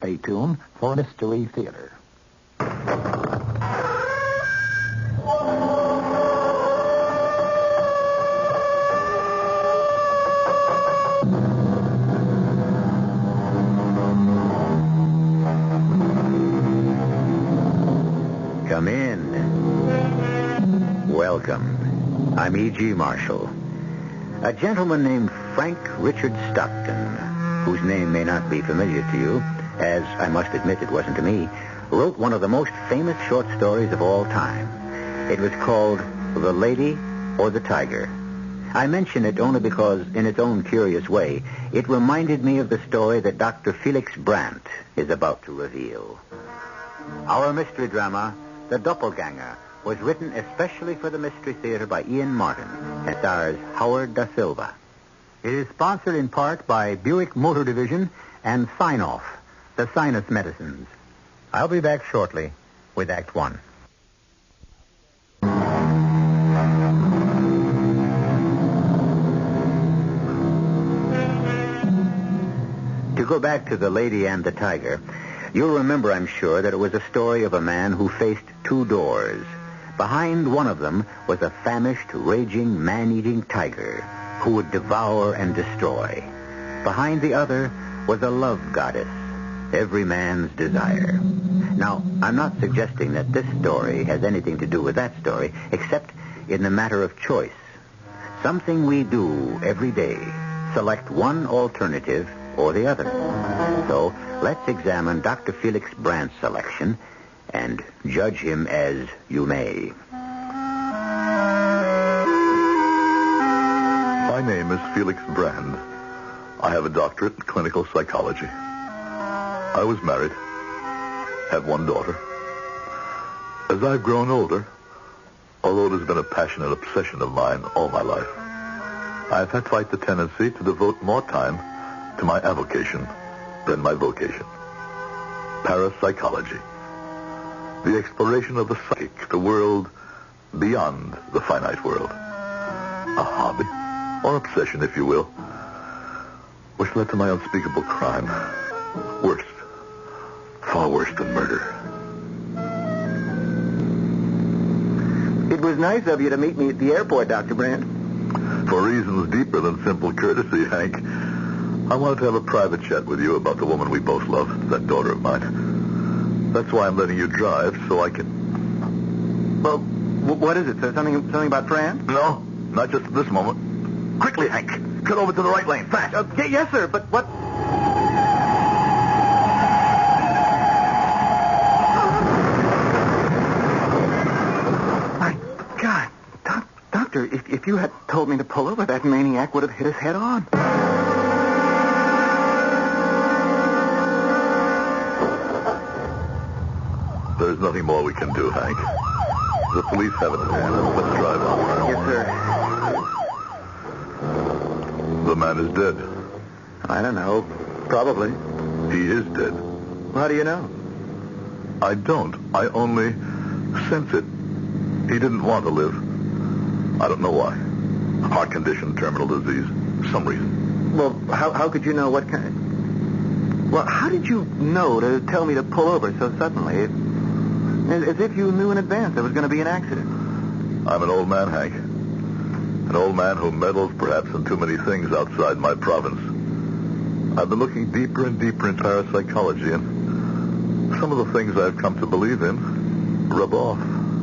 Stay tuned for Mystery Theater. Come in. Welcome. I'm E.G. Marshall. A gentleman named Frank Richard Stockton, whose name may not be familiar to you, as I must admit it wasn't to me, wrote one of the most famous short stories of all time. It was called The Lady or the Tiger. I mention it only because, in its own curious way, it reminded me of the story that Dr. Felix Brandt is about to reveal. Our mystery drama, The Doppelganger, was written especially for the Mystery Theater by Ian Martin and stars Howard Da Silva. It is sponsored in part by Buick Motor Division and Sign-Off, the sinus medicines. I'll be back shortly with Act One. To go back to The Lady and the Tiger, you'll remember, I'm sure, that it was a story of a man who faced two doors. Behind one of them was a famished, raging, man-eating tiger who would devour and destroy. Behind the other was a love goddess, every man's desire. Now, I'm not suggesting that this story has anything to do with that story, except in the matter of choice. Something we do every day, select one alternative or the other. So, let's examine Dr. Felix Brandt's selection and judge him as you may. My name is Felix Brand. I have a doctorate in clinical psychology. I was married, have one daughter. As I've grown older, although it has been a passionate obsession of mine all my life, I've had quite the tendency to devote more time to my avocation than my vocation. Parapsychology. The exploration of the psychic, the world beyond the finite world. A hobby, or obsession, if you will, which led to my unspeakable crime. Worse. Far worse than murder. It was nice of you to meet me at the airport, Dr. Brandt. For reasons deeper than simple courtesy, Hank, I wanted to have a private chat with you about the woman we both love, that daughter of mine. That's why I'm letting you drive, so I can... Well, what is it, sir? Something about Fran? No, not just at this moment. Quickly, Hank. Cut over to the right lane, fast. Yes, sir, but what... My God, Doctor, if you had told me to pull over, that maniac would have hit us head on. There's nothing more we can do, Hank. The police have it in hand. Let's drive on. Yes, sir. The man is dead. I don't know. Probably. He is dead. How do you know? I don't. I only sense it. He didn't want to live. I don't know why. Heart condition, terminal disease, some reason. Well, how could you know what kind? Well, how did you know to tell me to pull over so suddenly? As if you knew in advance there was going to be an accident. I'm an old man, Hank. An old man who meddles perhaps in too many things outside my province. I've been looking deeper and deeper into parapsychology, and some of the things I've come to believe in rub off.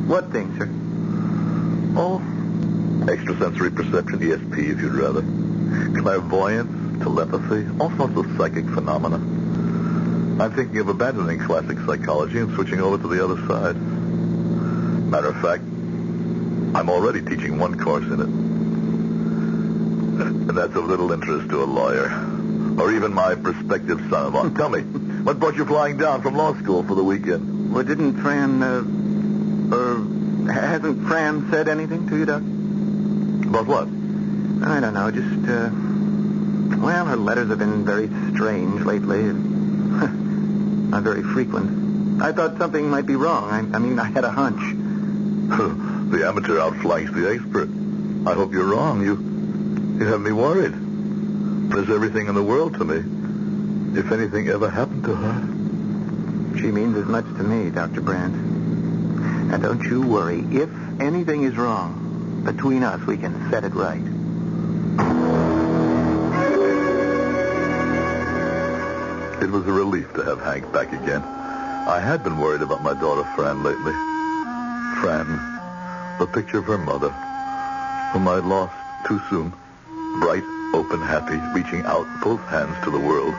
What things, sir? Oh, extrasensory perception, ESP, if you'd rather. Clairvoyance, telepathy, all sorts of psychic phenomena. I'm thinking of abandoning classic psychology and switching over to the other side. Matter of fact, I'm already teaching one course in it. And that's of little interest to a lawyer. Or even my prospective son-in-law. Tell me, what brought you flying down from law school for the weekend? Well, didn't Fran, hasn't Fran said anything to you, Doc? About what? I don't know, just, well, her letters have been very strange lately. Not very frequent. I thought something might be wrong. I mean, I had a hunch. The amateur outflanks the expert. I hope you're wrong. You have me worried. There's everything in the world to me. If anything ever happened to her... She means as much to me, Dr. Brand. Now, don't you worry. If anything is wrong, between us, we can set it right. It was a relief to have Hank back again. I had been worried about my daughter Fran lately. Fran, the picture of her mother, whom I had lost too soon. Bright, open, happy, reaching out both hands to the world,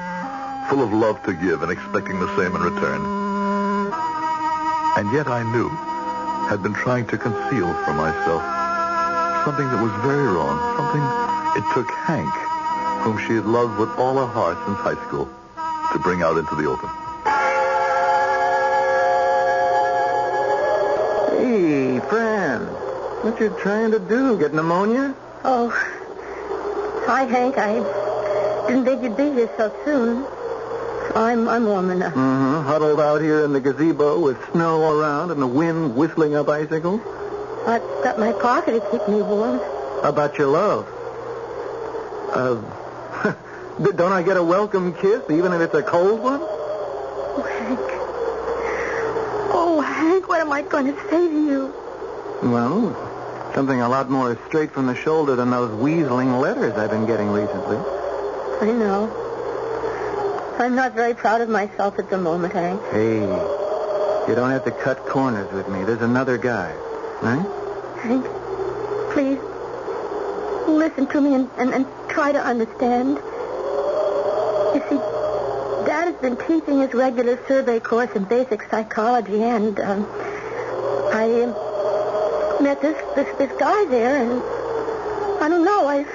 full of love to give and expecting the same in return. And yet I knew, had been trying to conceal from myself, something that was very wrong, something it took Hank, whom she had loved with all her heart since high school, to bring out into the open. Hey, Fran, what you trying to do? Get pneumonia? Oh, hi, Hank. I didn't think you'd be here so soon. I'm warm enough. Mm-hmm. Huddled out here in the gazebo with snow around and the wind whistling up icicles? I've got my parka to keep me warm. How about your love? Don't I get a welcome kiss, even if it's a cold one? Oh, Hank. Oh, Hank, what am I going to say to you? Well, something a lot more straight from the shoulder than those weaseling letters I've been getting recently. I know. I'm not very proud of myself at the moment, Hank. Hey, you don't have to cut corners with me. There's another guy, right? Hank, please, listen to me and try to understand. You see, Dad has been teaching his regular survey course in basic psychology, and I met this guy there, and I don't know,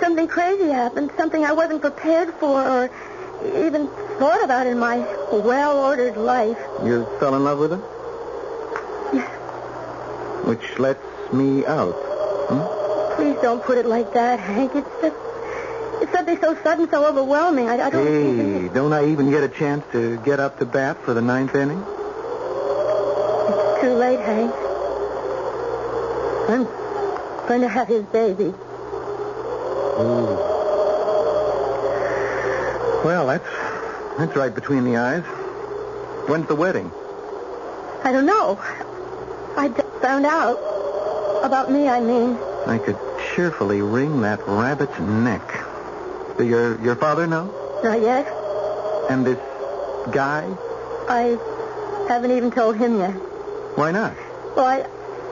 something crazy happened, something I wasn't prepared for or even thought about in my well-ordered life. You fell in love with him? Yes. Which lets me out. Please don't put it like that, Hank. It's something so sudden, so overwhelming. I don't... Hey, don't I even get a chance to get up to bat for the ninth inning? It's too late, Hank. I'm going to have his baby. Ooh. Well, that's right between the eyes. When's the wedding? I don't know. I just found out. About me, I mean. I could cheerfully wring that rabbit's neck. Do your father know? Not yet. And this guy? I haven't even told him yet. Why not? Well,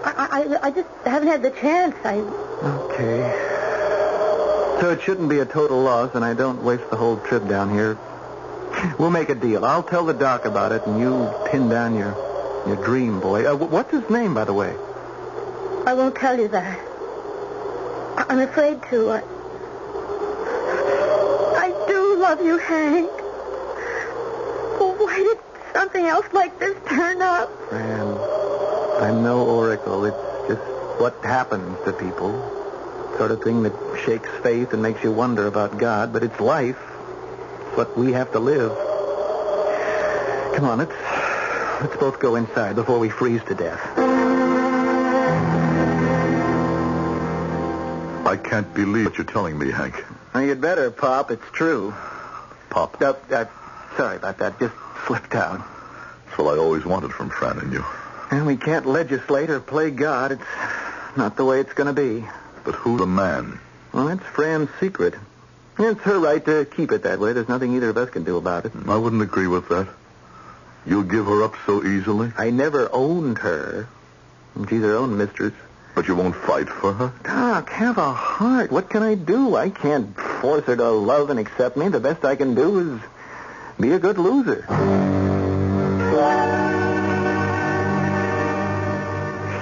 I just haven't had the chance. Okay. So it shouldn't be a total loss, and I don't waste the whole trip down here. We'll make a deal. I'll tell the doc about it, and you pin down your dream boy. What's his name, by the way? I won't tell you that. I'm afraid to. I do love you, Hank. Well, why did something else like this turn up? Fran, I'm no oracle. It's just what happens to people. Sort of thing that shakes faith and makes you wonder about God, but it's life. It's what we have to live. Come on, let's both go inside before we freeze to death. I can't believe what you're telling me, Hank. Well, you'd better, Pop. It's true. Pop? Sorry about that. Just slipped out. That's what I always wanted from Fran and you. And we can't legislate or play God. It's not the way it's going to be. But who's the man? Well, that's Fran's secret. It's her right to keep it that way. There's nothing either of us can do about it. I wouldn't agree with that. You'll give her up so easily? I never owned her. She's her own mistress. But you won't fight for her? Doc, have a heart. What can I do? I can't force her to love and accept me. The best I can do is be a good loser.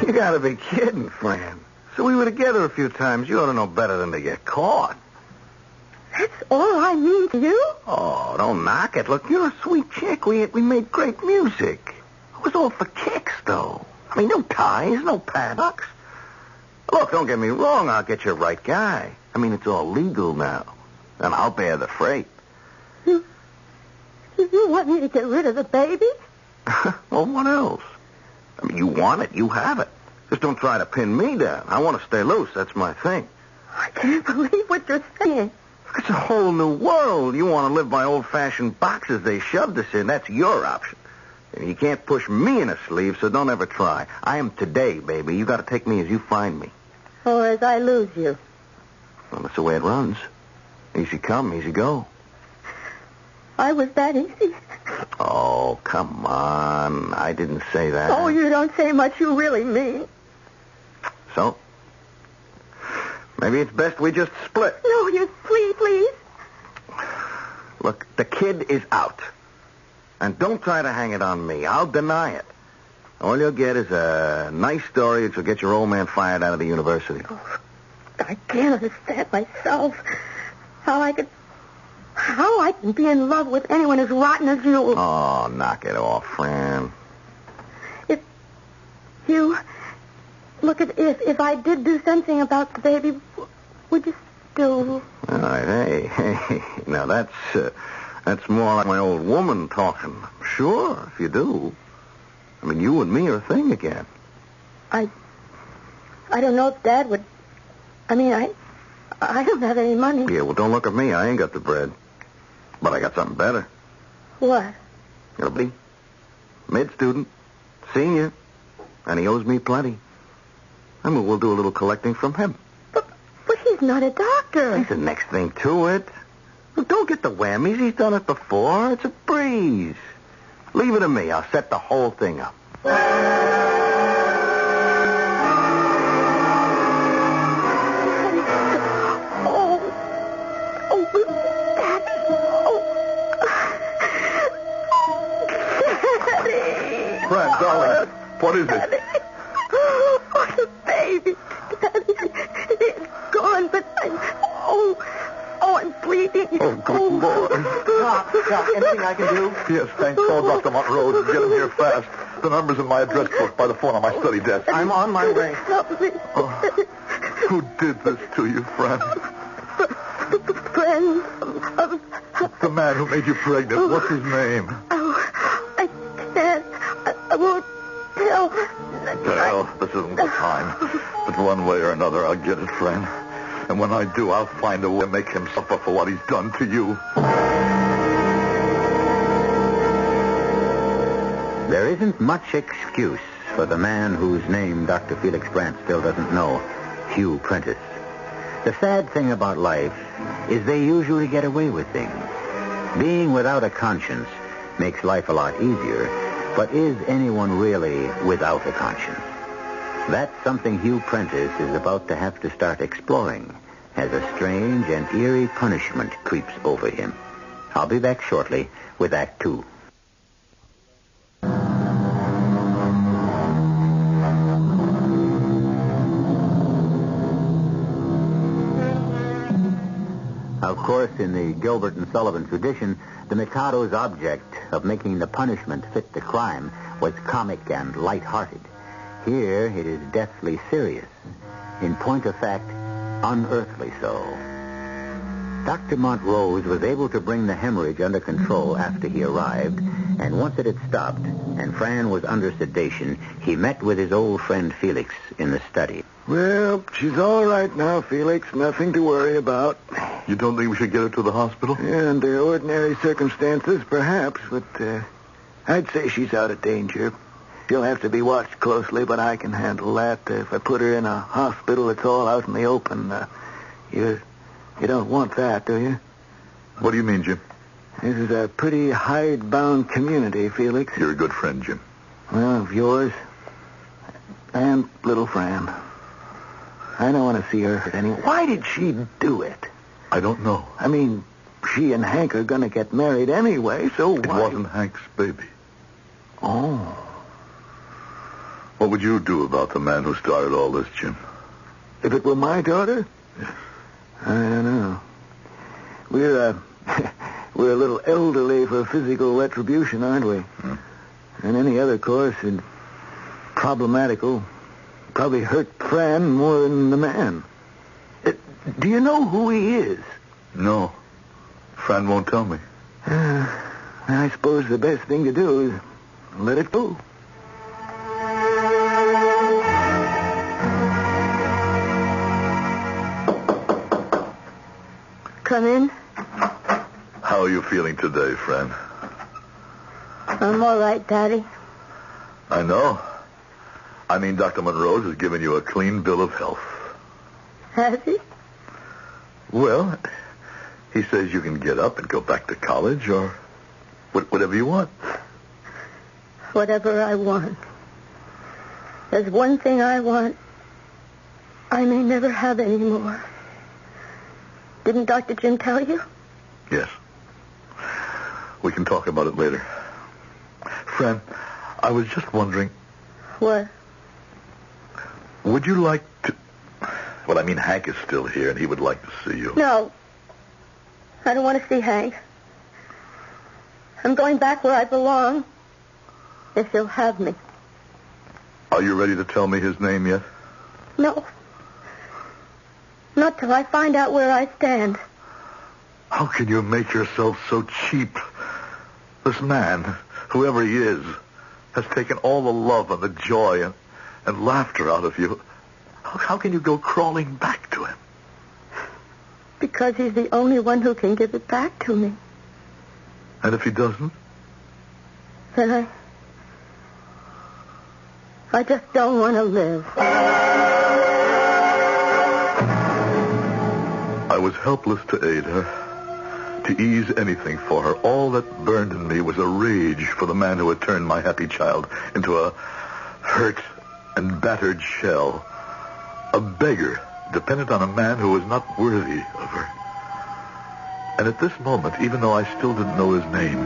You gotta be kidding, Fran. So we were together a few times. You ought to know better than to get caught. That's all I mean to you? Oh, don't knock it. Look, you're a sweet chick. We made great music. It was all for kicks, though. I mean, no ties, no paddocks. Look, don't get me wrong. I'll get you the right guy. I mean, it's all legal now. And I'll bear the freight. You want me to get rid of the baby? Well, what else? I mean, you want it, you have it. Just don't try to pin me down. I want to stay loose. That's my thing. I can't believe what you're saying. It's a whole new world. You want to live by old-fashioned boxes they shoved us in. That's your option. You can't push me in a sleeve, so don't ever try. I am today, baby. You got to take me as you find me. Or as I lose you. Well, that's the way it runs. Easy come, easy go. I was that easy. Oh, come on. I didn't say that. Oh, you don't say much you really mean. So? Maybe it's best we just split. No, you please. Look, the kid is out. And don't try to hang it on me. I'll deny it. All you'll get is a nice story that will get your old man fired out of the university. Oh, I can't understand myself. How I can be in love with anyone as rotten as you. Oh, knock it off, Fran. If I did do something about the baby, would you still... All right, hey. Now, that's more like my old woman talking. Sure, if you do. I mean, you and me are a thing again. I don't know if Dad would... I mean, I don't have any money. Yeah, well, don't look at me. I ain't got the bread. But I got something better. What? It'll be mid-student, senior, and he owes me plenty. I mean, we'll do a little collecting from him. But he's not a doctor. He's the next thing to it. Well, don't get the whammies. He's done it before. It's a breeze. Leave it to me. I'll set the whole thing up. Fran, darling, what is it? Oh, the baby. Daddy, it's gone, but I'm bleeding. Oh, good Lord. Doc, anything I can do? Yes, thanks. Call Dr. Montrose. Get him here fast. The number's in my address book by the phone on my study desk. I'm on my way. Help me. Oh, who did this to you, Fran? Friend of... The man who made you pregnant. What's his name? Oh, I can't. I won't tell. Well, this isn't the time. But one way or another, I'll get it, Fran. And when I do, I'll find a way to make him suffer for what he's done to you. There isn't much excuse for the man whose name Dr. Felix Brandt still doesn't know, Hugh Prentice. The sad thing about life is they usually get away with things. Being without a conscience makes life a lot easier, but is anyone really without a conscience? That's something Hugh Prentice is about to have to start exploring as a strange and eerie punishment creeps over him. I'll be back shortly with Act 2. Of course, in the Gilbert and Sullivan tradition, the Mikado's object of making the punishment fit the crime was comic and light-hearted. Here, it is deathly serious. In point of fact, unearthly so. Dr. Montrose was able to bring the hemorrhage under control after he arrived, and once it had stopped and Fran was under sedation, he met with his old friend Felix in the study. Well, she's all right now, Felix. Nothing to worry about. You don't think we should get her to the hospital? Yeah, under ordinary circumstances, perhaps, but I'd say she's out of danger. She'll have to be watched closely, but I can handle that. If I put her in a hospital, it's all out in the open. You don't want that, do you? What do you mean, Jim? This is a pretty hidebound community, Felix. You're a good friend, Jim. Well, of yours and little Fran. I don't want to see her hurt anyway. Why did she do it? I don't know. I mean, she and Hank are going to get married anyway, so It why... wasn't Hank's baby. Oh. What would you do about the man who started all this, Jim? If it were my daughter? Yes. I don't know. We're a little elderly for physical retribution, aren't we? Hmm. And any other course is problematical. Probably hurt Fran more than the man. Do you know who he is? No. Fran won't tell me. I suppose the best thing to do is let it go. Come in. How are you feeling today, Fran? I'm all right, Daddy. I know. I mean, Dr. Monroe has given you a clean bill of health. Has he? Well, he says you can get up and go back to college or whatever you want. Whatever I want. There's one thing I want. I may never have any more. Didn't Dr. Jim tell you? Yes. We can talk about it later. Fran, I was just wondering... What? Would you like to... Well, I mean, Hank is still here, and he would like to see you. No. I don't want to see Hank. I'm going back where I belong. If he'll have me. Are you ready to tell me his name yet? No. Not till I find out where I stand. How can you make yourself so cheap? This man, whoever he is, has taken all the love and the joy and laughter out of you. How can you go crawling back to him? Because he's the only one who can give it back to me. And if he doesn't? Then I just don't want to live. I was helpless to aid her, to ease anything for her. All that burned in me was a rage for the man who had turned my happy child into a hurt and battered shell, a beggar dependent on a man who was not worthy of her. And at this moment, even though I still didn't know his name,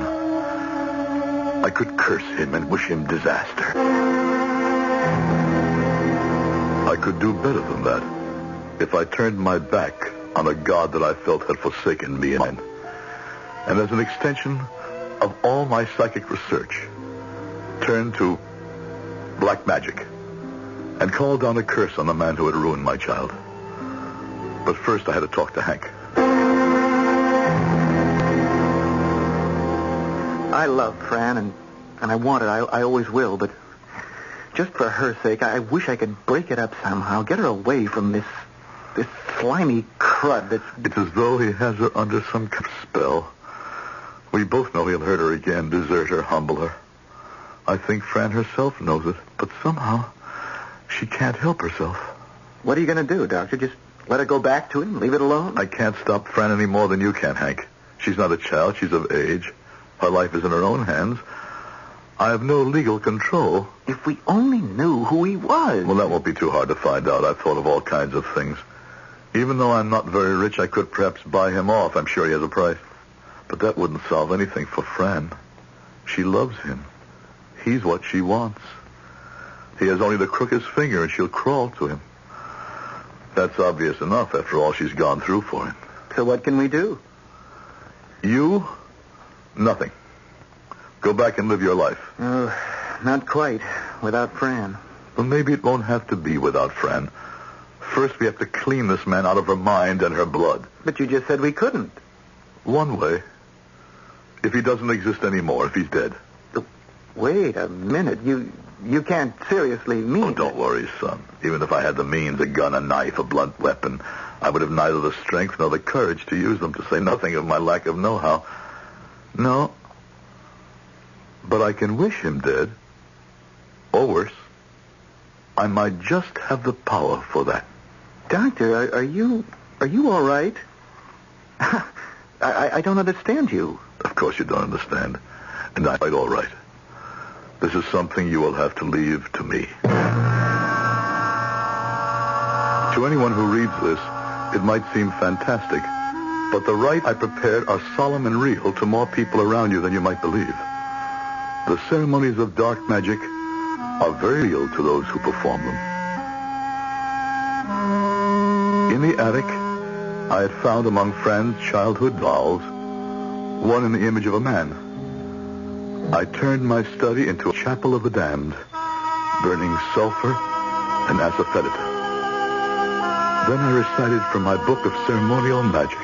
I could curse him and wish him disaster. I could do better than that if I turned my back on a God that I felt had forsaken me and mine. And as an extension of all my psychic research, turned to black magic and called down a curse on the man who had ruined my child. But first I had to talk to Hank. I love Fran, and I want it. I always will, but just for her sake, I wish I could break it up somehow, get her away from this slimy crud that's... It's as though he has her under some spell. We both know he'll hurt her again, desert her, humble her. I think Fran herself knows it, but somehow she can't help herself. What are you going to do, Doctor? Just let her go back to him? Leave it alone? I can't stop Fran any more than you can, Hank. She's not a child. She's of age. Her life is in her own hands. I have no legal control. If we only knew who he was. Well, that won't be too hard to find out. I've thought of all kinds of things. Even though I'm not very rich, I could perhaps buy him off. I'm sure he has a price. But that wouldn't solve anything for Fran. She loves him. He's what she wants. He has only the crookest finger, and she'll crawl to him. That's obvious enough after all she's gone through for him. So what can we do? You? Nothing. Go back and live your life. Not quite. Without Fran. Well, maybe it won't have to be without Fran. First, we have to clean this man out of her mind and her blood. But you just said we couldn't. One way. If he doesn't exist anymore, if he's dead. Wait a minute. You can't seriously mean... Oh, don't worry, son. Even if I had the means, a gun, a knife, a blunt weapon, I would have neither the strength nor the courage to use them, to say nothing of my lack of know-how. No. But I can wish him dead. Or worse. I might just have the power for that. Doctor, are you all right? I don't understand you. Of course you don't understand. And I'm quite all right. This is something you will have to leave to me. To anyone who reads this, it might seem fantastic, but the rites I prepared are solemn and real to more people around you than you might believe. The ceremonies of dark magic are very real to those who perform them. In the attic, I had found among Fran's childhood dolls one in the image of a man. I turned my study into a chapel of the damned, burning sulfur and asafoetida. Then I recited from my book of ceremonial magic.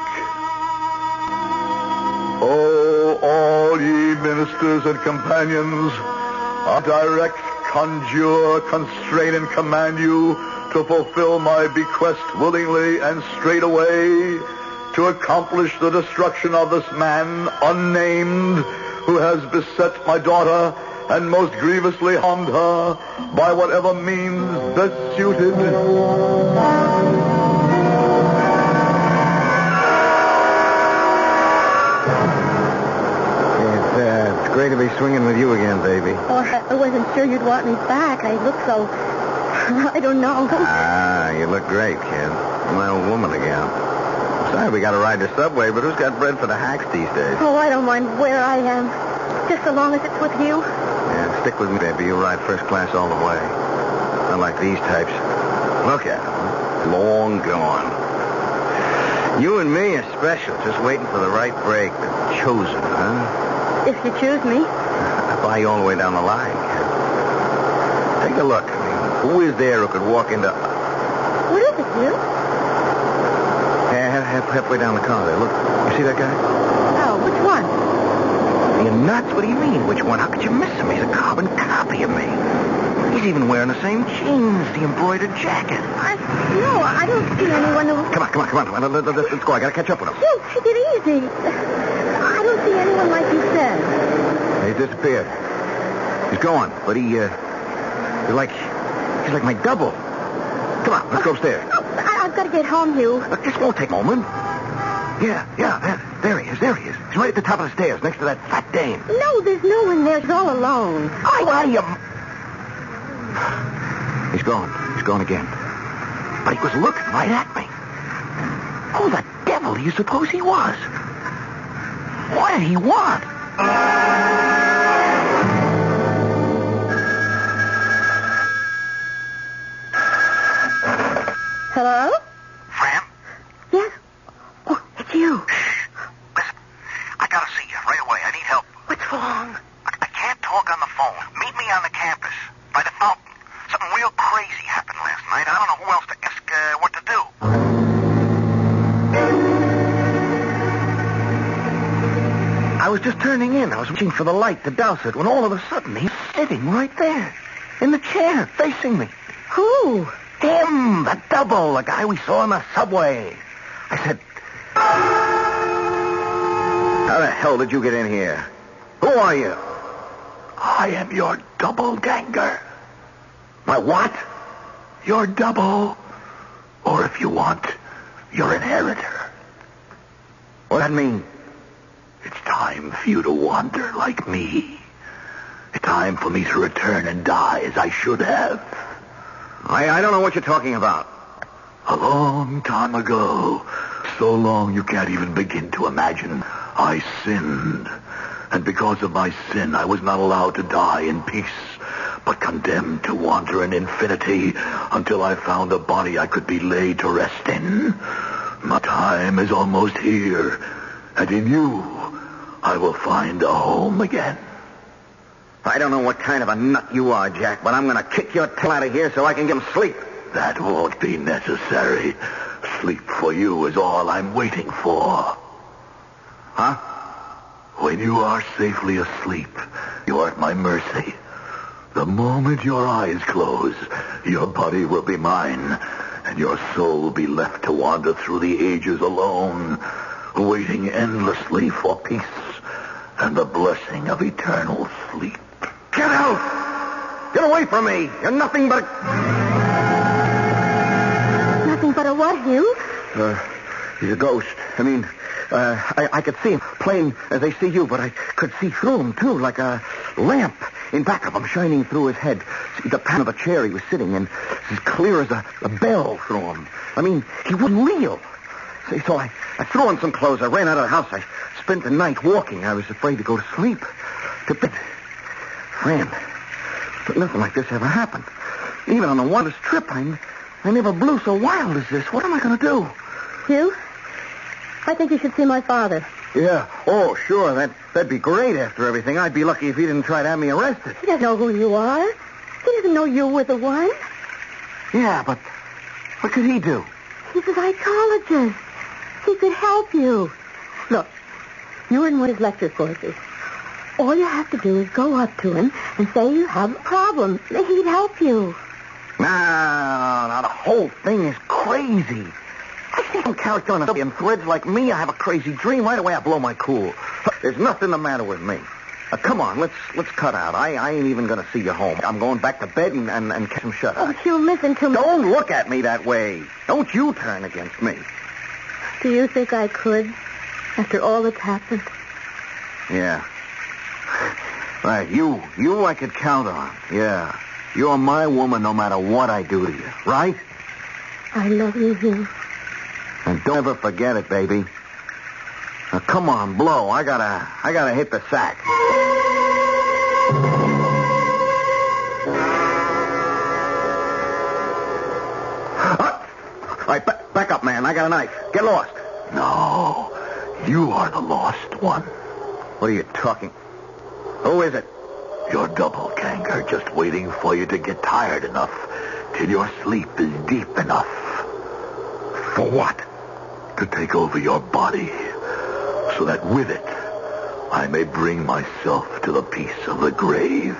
Oh, all ye ministers and companions, I direct, conjure, constrain, and command you to fulfill my bequest willingly and straightway, to accomplish the destruction of this man, unnamed, who has beset my daughter and most grievously harmed her by whatever means best suited. It's great to be swinging with you again, baby. Oh, I wasn't sure you'd want me back. I look so... I don't know. Ah, you look great, kid. My old woman again. Sorry we got to ride the subway, but who's got bread for the hacks these days? Oh, I don't mind where I am. Just so long as it's with you. Yeah, stick with me, baby. You'll ride first class all the way. Not like these types. Look at them. Long gone. You and me are special, just waiting for the right break. Chosen, huh? If you choose me. I'll buy you all the way down the line, kid. Take a look. I mean, who is there who could walk into... What is it, you? Yeah, halfway down the car there. Look, you see that guy? Oh, which one? You're nuts? What do you mean, which one? How could you miss him? He's a carbon copy of me. He's even wearing the same jeans, the embroidered jacket. No, I don't see anyone who... Come on. Let's go. I gotta catch up with him. You take it easy. I don't see anyone like you said. He disappeared. He's gone, but he's like my double. Come on, let's go upstairs. I've got to get home, Hugh. Look, this won't take a moment. Yeah, there he is. He's right at the top of the stairs, next to that fat dame. No, there's no one there. She's all alone. He's gone again. But he was looking right at me. Who the devil do you suppose he was? What did he want? Hello? Fran? Yes? Oh, it's you. Listen, I gotta see you right away. I need help. What's wrong? I can't talk on the phone. Meet me on the campus, by the fountain. Something real crazy happened last night. I don't know who else to ask what to do. I was just turning in. I was reaching for the light to douse it when all of a sudden he's sitting right there in the chair facing me. Who? Him, the double, the guy we saw in the subway. I said, how the hell did you get in here? Who are you? I am your Doppelganger. My what? Your double. Or if you want, your inheritor. What's that mean? It's time for you to wander like me. It's time for me to return and die as I should have. I don't know what you're talking about. A long time ago, so long you can't even begin to imagine, I sinned. And because of my sin, I was not allowed to die in peace, but condemned to wander in infinity until I found a body I could be laid to rest in. My time is almost here, and in you, I will find a home again. I don't know what kind of a nut you are, Jack, but I'm going to kick your tail out of here so I can get him sleep. That won't be necessary. Sleep for you is all I'm waiting for. Huh? When you are safely asleep, you are at my mercy. The moment your eyes close, your body will be mine, and your soul will be left to wander through the ages alone, waiting endlessly for peace and the blessing of eternal sleep. Get out! Get away from me! You're nothing but Nothing but a what, Hugh? He's a ghost. I mean, I could see him plain as I see you, but I could see through him, too, like a lamp in back of him shining through his head. See, the pan of a chair he was sitting in, as clear as a bell through him. I mean, he wasn't real. So I threw on some clothes. I ran out of the house. I spent the night walking. I was afraid to go to sleep. To bed. Fran, but nothing like this ever happened. Even on the wildest trip, I never blew so wild as this. What am I going to do? Hugh, I think you should see my father. Yeah. Oh, sure. That'd be great after everything. I'd be lucky if he didn't try to have me arrested. He doesn't know who you are. He doesn't know you were the one. Yeah, but what could he do? He's a psychologist. He could help you. Look, you're in one of his lecture courses. All you have to do is go up to him and say you have a problem. He'd help you. No, the whole thing is crazy. I see some character on a threads like me. I have a crazy dream. Right away, I blow my cool. There's nothing the matter with me. Come on, let's cut out. I ain't even going to see you home. I'm going back to bed and catch some shut-eye. Oh, Hugh, listen to me. Don't look at me that way. Don't you turn against me. Do you think I could, after all that's happened? Yeah. Right, you I could count on. Yeah. You're my woman no matter what I do to you, right? I love you, Hugh. And don't ever forget it, baby. Now, come on, blow. I gotta hit the sack. All right, back up, man. I got a knife. Get lost. No, you are the lost one. What are you talking? Who is it? Your doppelganger just waiting for you to get tired enough till your sleep is deep enough. For what? To take over your body, so that with it, I may bring myself to the peace of the grave.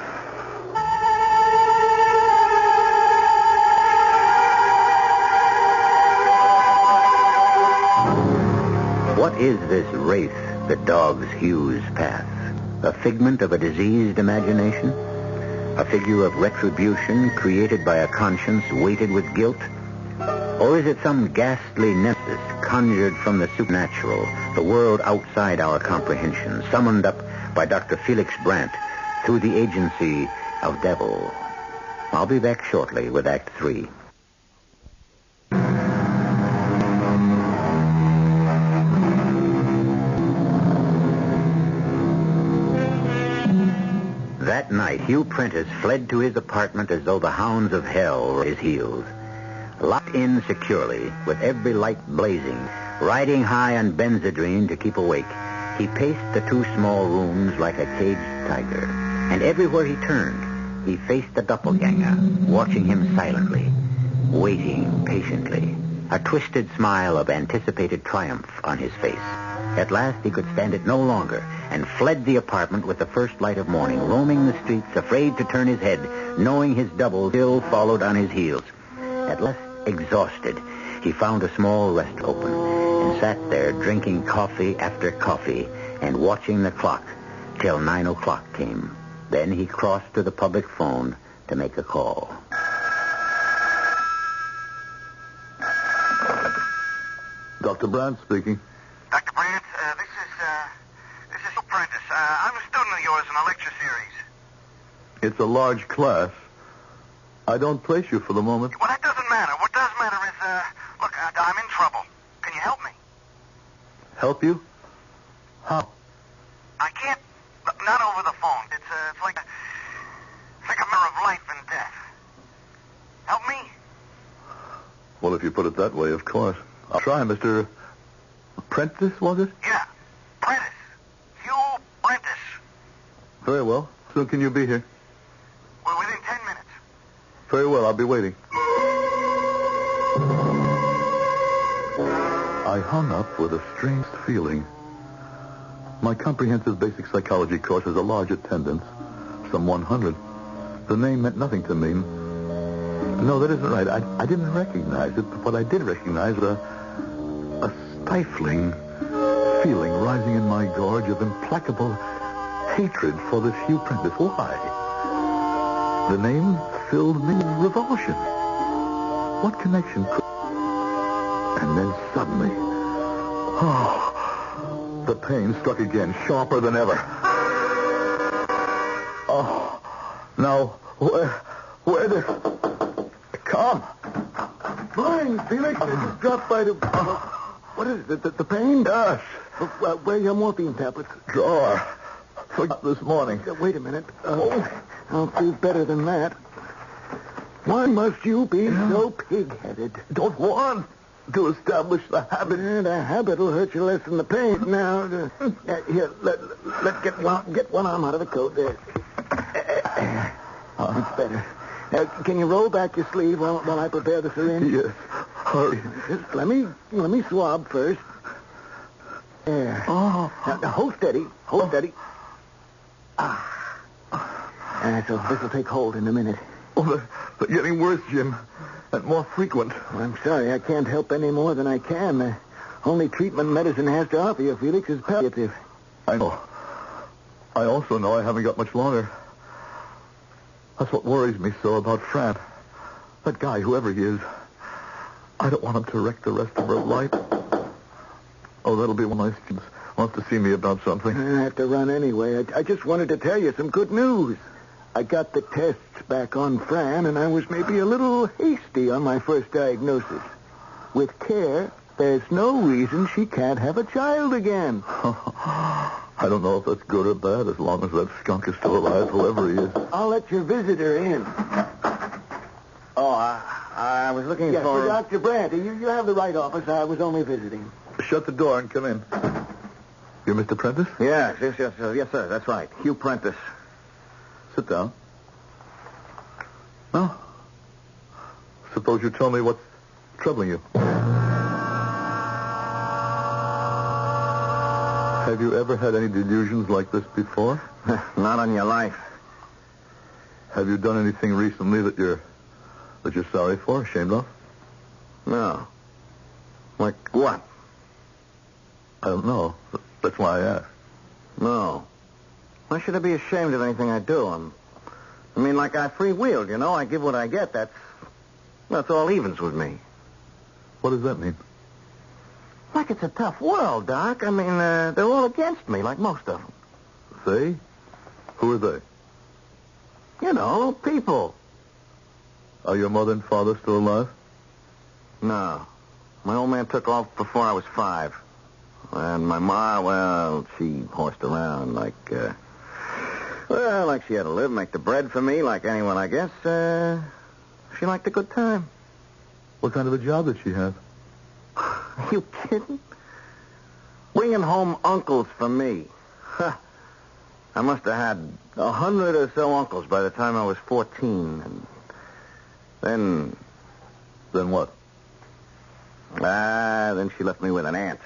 What is this wraith that dogs Hugh's path? A figment of a diseased imagination? A figure of retribution created by a conscience weighted with guilt? Or is it some ghastly nemesis conjured from the supernatural, the world outside our comprehension, summoned up by Dr. Felix Brandt through the agency of devil? I'll be back shortly with Act 3. That night, Hugh Prentice fled to his apartment as though the hounds of hell were at his heels. Locked in securely, with every light blazing, riding high on Benzedrine to keep awake, he paced the two small rooms like a caged tiger. And everywhere he turned, he faced the Doppelganger, watching him silently, waiting patiently, a twisted smile of anticipated triumph on his face. At last he could stand it no longer and fled the apartment with the first light of morning, roaming the streets, afraid to turn his head, knowing his double still followed on his heels. At last, exhausted, he found a small restaurant open and sat there drinking coffee after coffee and watching the clock till 9 o'clock came. Then he crossed to the public phone to make a call. Dr. Brandt speaking. Dr. Brandt, this is Hugh Prentice. I'm a student of yours in a lecture series. It's a large class. I don't place you for the moment. Well, that doesn't matter. What does matter is, look, I'm in trouble. Can you help me? Help you? How? I can't, not over the phone. It's like a matter of life and death. Help me? Well, if you put it that way, of course. I'll try, Mr. Prentice, was it? Yeah, Prentice. Hugh Prentice. Very well. Soon can you be here? Well, within 10 minutes. Very well, I'll be waiting. I hung up with a strange feeling. My comprehensive basic psychology course has a large attendance, some 100. The name meant nothing to me. No, that isn't right. I didn't recognize it, but what I did recognize was a stifling feeling rising in my gorge of implacable hatred for this Hugh Prentice. Why? The name filled me with revulsion. What connection could... And then suddenly... the pain struck again, sharper than ever. Now, where the... Come. Blind, Felix. I just dropped by to... what is it? The pain? Yes. Where are your morphine tablets? Drawer. Forgot this morning. Wait a minute. I'll feel better than that. Why must you be so pig-headed? Don't want to establish the habit. The habit will hurt you less than the pain. Now, here, let's get one arm out of the coat. There. It's better. Now, can you roll back your sleeve while I prepare the syringe? Yes. Hurry. Just let me swab first. There. Now, hold steady. Hold steady. So this will take hold in a minute. Oh, they're getting worse, Jim, and more frequent. Well, I'm sorry. I can't help any more than I can. The only treatment medicine has to offer you, Felix, is palliative. I know. I also know I haven't got much longer. That's what worries me so about Fran. That guy, whoever he is, I don't want him to wreck the rest of her life. Oh, that'll be when she wants to see me about something. I have to run anyway. I just wanted to tell you some good news. I got the tests back on Fran, and I was maybe a little hasty on my first diagnosis. With care, there's no reason she can't have a child again. I don't know if that's good or bad, as long as that skunk is still alive, whoever he is. I'll let your visitor in. Oh, I was looking for Dr. Brandt. You have the right office. I was only visiting. Shut the door and come in. You're Mr. Prentice? Yes, sir. That's right. Hugh Prentice. Sit down. Now, suppose you tell me what's troubling you. Have you ever had any delusions like this before? Not on your life. Have you done anything recently that you're sorry for, ashamed of? No. Like what? I don't know. That's why I asked. No. Why should I be ashamed of anything I do? Like I freewheeled, you know. I give what I get. That's all evens with me. What does that mean? Like it's a tough world, Doc. They're all against me, like most of them. They? Who are they? You know, people. Are your mother and father still alive? No. My old man took off before I was 5. And my ma, well, she horsed around like she had to live, make the bread for me, like anyone, I guess. She liked a good time. What kind of a job did she have? Are you kidding? Bringing home uncles for me. Huh. I must have had 100 or so uncles by the time I was 14. And then... Then what? Then she left me with an aunt.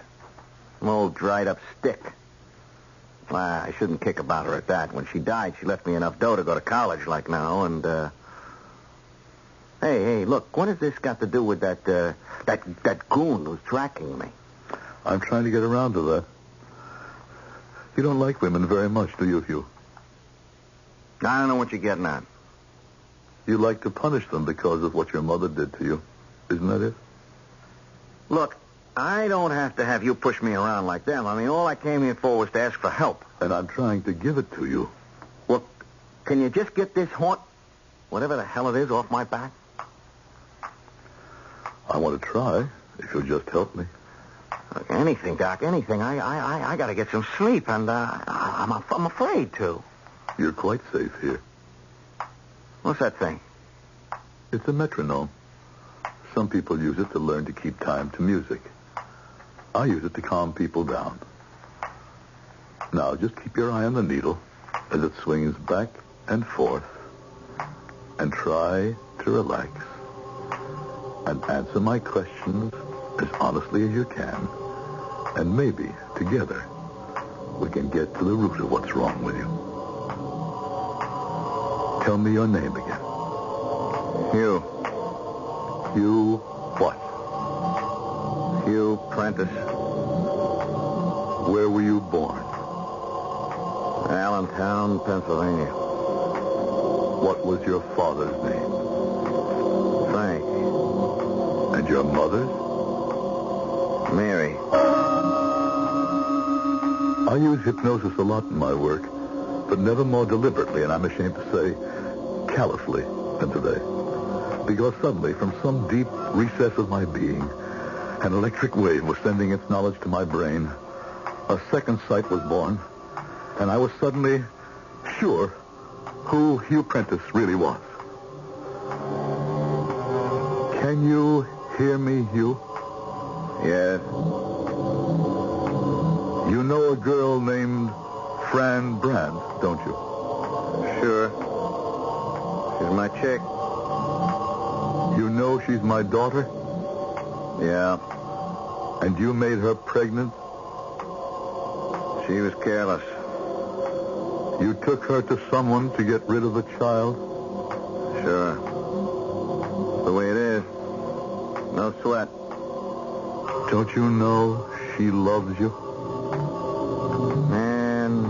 An old dried-up stick. I shouldn't kick about her at that. When she died, she left me enough dough to go to college like now, and, Hey, look, what has this got to do with that goon who's tracking me? I'm trying to get around to that. You don't like women very much, do you, Hugh? I don't know what you're getting at. You like to punish them because of what your mother did to you. Isn't that it? Look, I don't have to have you push me around like them. All I came here for was to ask for help. And I'm trying to give it to you. Well, can you just get this whatever the hell it is, off my back? I want to try, if you'll just help me. Anything, Doc, anything. I got to get some sleep, and I'm afraid to. You're quite safe here. What's that thing? It's a metronome. Some people use it to learn to keep time to music. I use it to calm people down. Now, just keep your eye on the needle as it swings back and forth. And try to relax. And answer my questions as honestly as you can. And maybe, together, we can get to the root of what's wrong with you. Tell me your name again. Hugh. Hugh what? Hugh Prentice. Where were you born? Allentown, Pennsylvania. What was your father's name? Frank. And your mother's? Mary. I use hypnosis a lot in my work, but never more deliberately, and I'm ashamed to say, callously, than today. Because suddenly, from some deep recess of my being, an electric wave was sending its knowledge to my brain. A second sight was born, and I was suddenly sure who Hugh Prentice really was. Can you hear me, Hugh? Yes. You know a girl named Fran Brand, don't you? Sure. She's my chick. You know she's my daughter? Yeah. And you made her pregnant? She was careless. You took her to someone to get rid of the child? Sure. The way it is. No sweat. Don't you know she loves you? Man,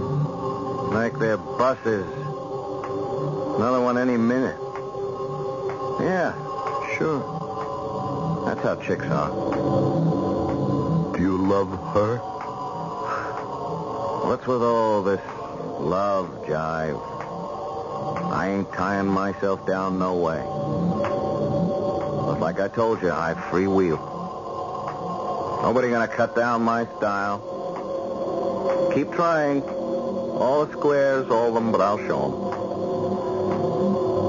like they're buses. Another one any minute. Yeah, sure. That's how chicks are. Do you love her? What's with all this love jive? I ain't tying myself down no way. But like I told you, I freewheel. Nobody gonna cut down my style. Keep trying. All the squares, all of them, but I'll show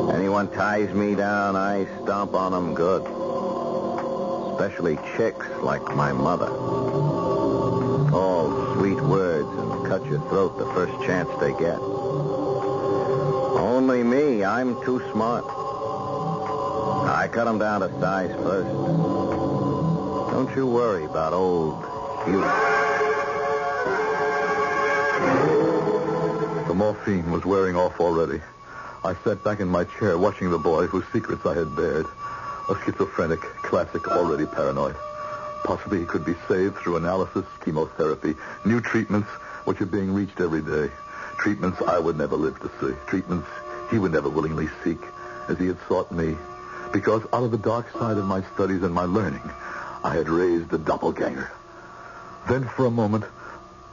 them. Anyone ties me down, I stomp on them good. Especially chicks like my mother. All sweet words and cut your throat the first chance they get. Only me, I'm too smart. I cut them down to size first. Don't you worry about old Hugh. The morphine was wearing off already. I sat back in my chair watching the boy whose secrets I had bared. A schizophrenic, classic, already paranoid. Possibly he could be saved through analysis, chemotherapy, new treatments which are being reached every day. Treatments I would never live to see. Treatments he would never willingly seek as he had sought me. Because out of the dark side of my studies and my learning, I had raised the Doppelganger. Then for a moment,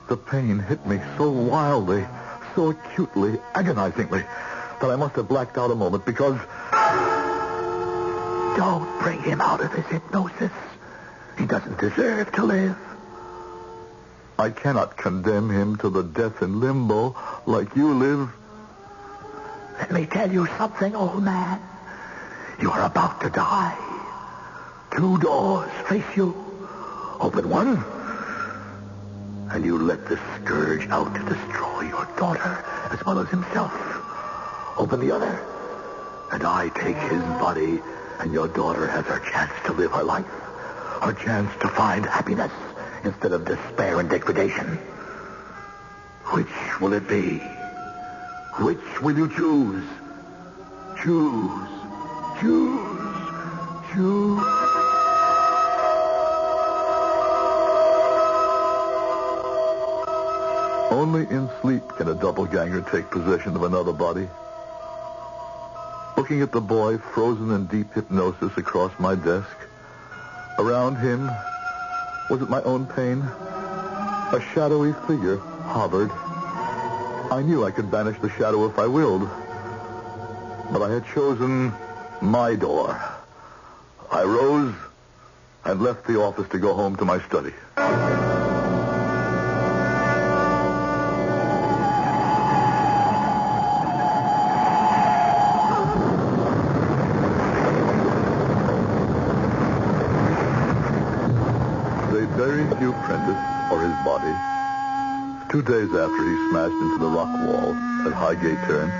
the pain hit me so wildly, so acutely, agonizingly, that I must have blacked out a moment because... Don't bring him out of his hypnosis. He doesn't deserve to live. I cannot condemn him to the death in limbo like you live. Let me tell you something, old man. You are about to die. 2 doors face you. Open one, and you let the scourge out to destroy your daughter as well as himself. Open the other, and I take his body, and your daughter has her chance to live her life. Her chance to find happiness instead of despair and degradation. Which will it be? Which will you choose? Choose. Only in sleep can a doppelganger take possession of another body. Looking at the boy frozen in deep hypnosis across my desk, around him, was it my own pain? A shadowy figure hovered. I knew I could banish the shadow if I willed. But I had chosen my door. I rose and left the office to go home to my study. They buried Hugh Prentice, or his body, 2 days after he smashed into the rock wall at Highgate Turn,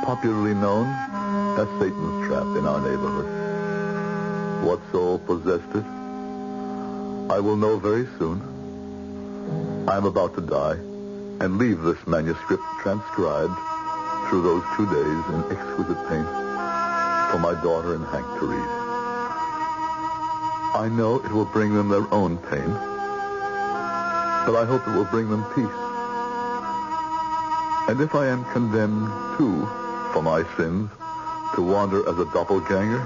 popularly known as Satan's Trap in our neighborhood. What soul possessed it? I will know very soon. I am about to die and leave this manuscript transcribed through those 2 days in exquisite pain for my daughter and Hank to read. I know it will bring them their own pain, but I hope it will bring them peace. And if I am condemned, too, for my sins, to wander as a doppelganger,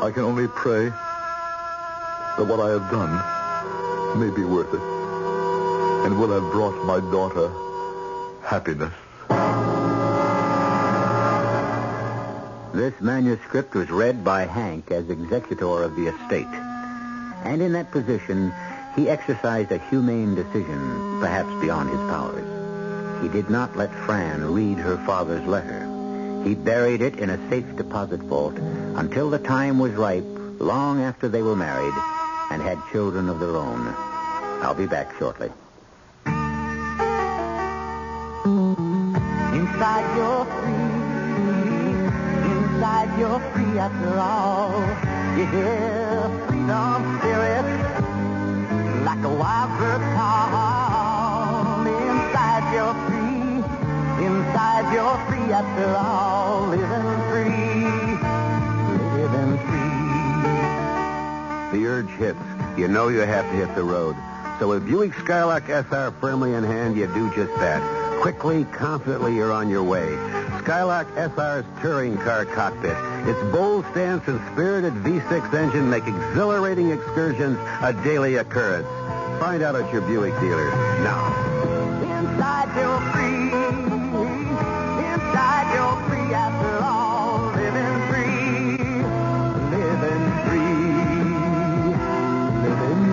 I can only pray that what I have done may be worth it and will have brought my daughter happiness. This manuscript was read by Hank as executor of the estate. And in that position, he exercised a humane decision, perhaps beyond his powers. He did not let Fran read her father's letter. He buried it in a safe deposit vault until the time was ripe, long after they were married and had children of their own. I'll be back shortly. Inside you're free after all. You hear freedom spirit like a wild bird call. Inside you're free after all. Living free. The urge hits. You know you have to hit the road. So with Buick Skylark SR firmly in hand, you do just that. Quickly, confidently, you're on your way. Skylark SR's touring car cockpit. Its bold stance and spirited V6 engine make exhilarating excursions a daily occurrence. Find out at your Buick dealer now. Inside you're free. Inside you're free after all. Living free. Living free. Living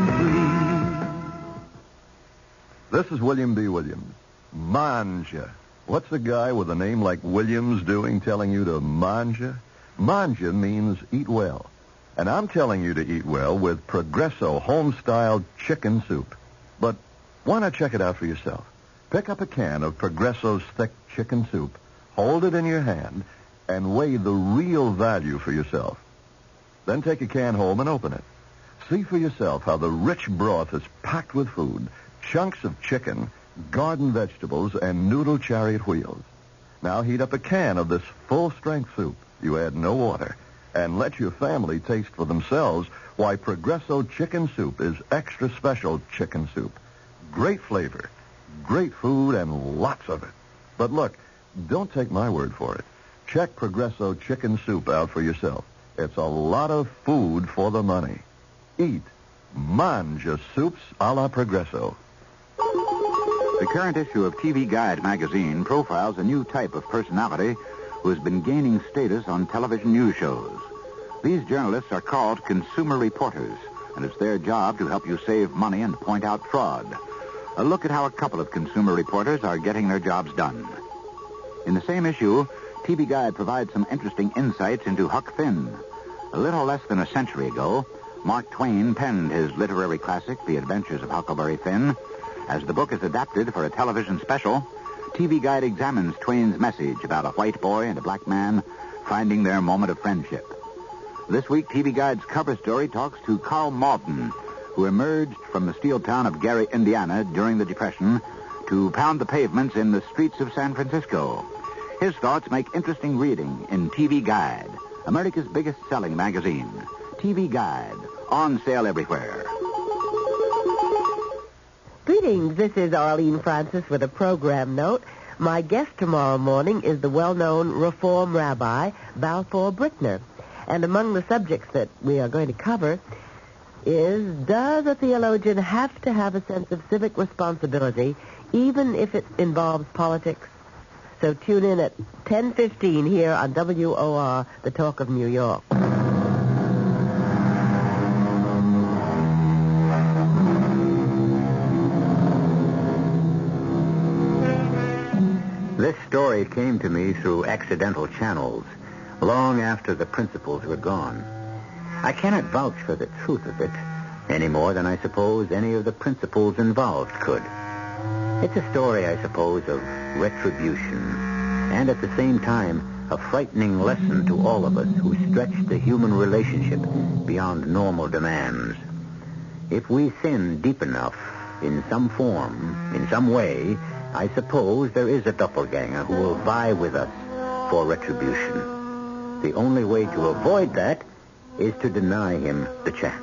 free. This is William B. Williams. Manja. What's a guy with a name like Williams doing telling you to manja? Manja means eat well. And I'm telling you to eat well with Progresso home-styled chicken soup. But why not check it out for yourself? Pick up a can of Progresso's thick chicken soup, hold it in your hand, and weigh the real value for yourself. Then take a can home and open it. See for yourself how the rich broth is packed with food, chunks of chicken, garden vegetables, and noodle chariot wheels. Now heat up a can of this full-strength soup. You add no water. And let your family taste for themselves why Progresso chicken soup is extra special chicken soup. Great flavor, great food, and lots of it. But look, don't take my word for it. Check Progresso chicken soup out for yourself. It's a lot of food for the money. Eat Manja soups a la Progresso. The current issue of TV Guide magazine profiles a new type of personality who has been gaining status on television news shows. These journalists are called consumer reporters, and it's their job to help you save money and point out fraud. A look at how a couple of consumer reporters are getting their jobs done. In the same issue, TV Guide provides some interesting insights into Huck Finn. A little less than a century ago, Mark Twain penned his literary classic, The Adventures of Huckleberry Finn. As the book is adapted for a television special, TV Guide examines Twain's message about a white boy and a black man finding their moment of friendship. This week, TV Guide's cover story talks to Carl Malden, who emerged from the steel town of Gary, Indiana during the Depression to pound the pavements in the streets of San Francisco. His thoughts make interesting reading in TV Guide, America's biggest-selling magazine. TV Guide, on sale everywhere. Greetings, this is Arlene Francis with a program note. My guest tomorrow morning is the well-known Reform Rabbi, Balfour Brickner. And among the subjects that we are going to cover is, does a theologian have to have a sense of civic responsibility, even if it involves politics? So tune in at 10:15 here on WOR, the Talk of New York. This story came to me through accidental channels, long after the principals were gone. I cannot vouch for the truth of it, any more than I suppose any of the principals involved could. It's a story, I suppose, of retribution, and at the same time, a frightening lesson to all of us who stretch the human relationship beyond normal demands. If we sin deep enough, in some form, in some way, I suppose there is a doppelganger who will vie with us for retribution. The only way to avoid that is to deny him the chance.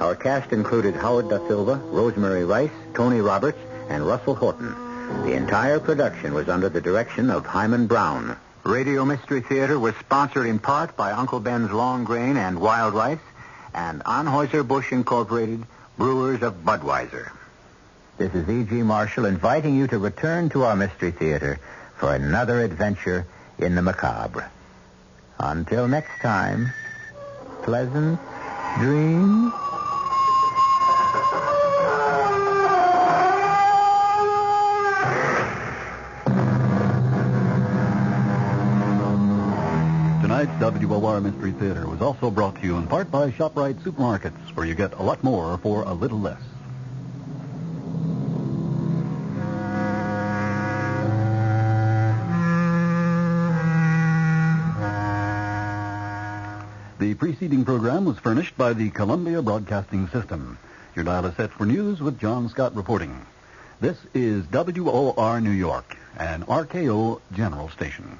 Our cast included Howard Da Silva, Rosemary Rice, Tony Roberts, and Russell Horton. The entire production was under the direction of Himan Brown. Radio Mystery Theater was sponsored in part by Uncle Ben's Long Grain and Wild Rice and Anheuser-Busch Incorporated, brewers of Budweiser. This is E.G. Marshall inviting you to return to our Mystery Theater for another adventure in the macabre. Until next time, pleasant dreams. Tonight's WOR Mystery Theater was also brought to you in part by ShopRite Supermarkets, where you get a lot more for a little less. The preceding program was furnished by the Columbia Broadcasting System. Your dial is set for news with John Scott reporting. This is WOR New York, an RKO General Station.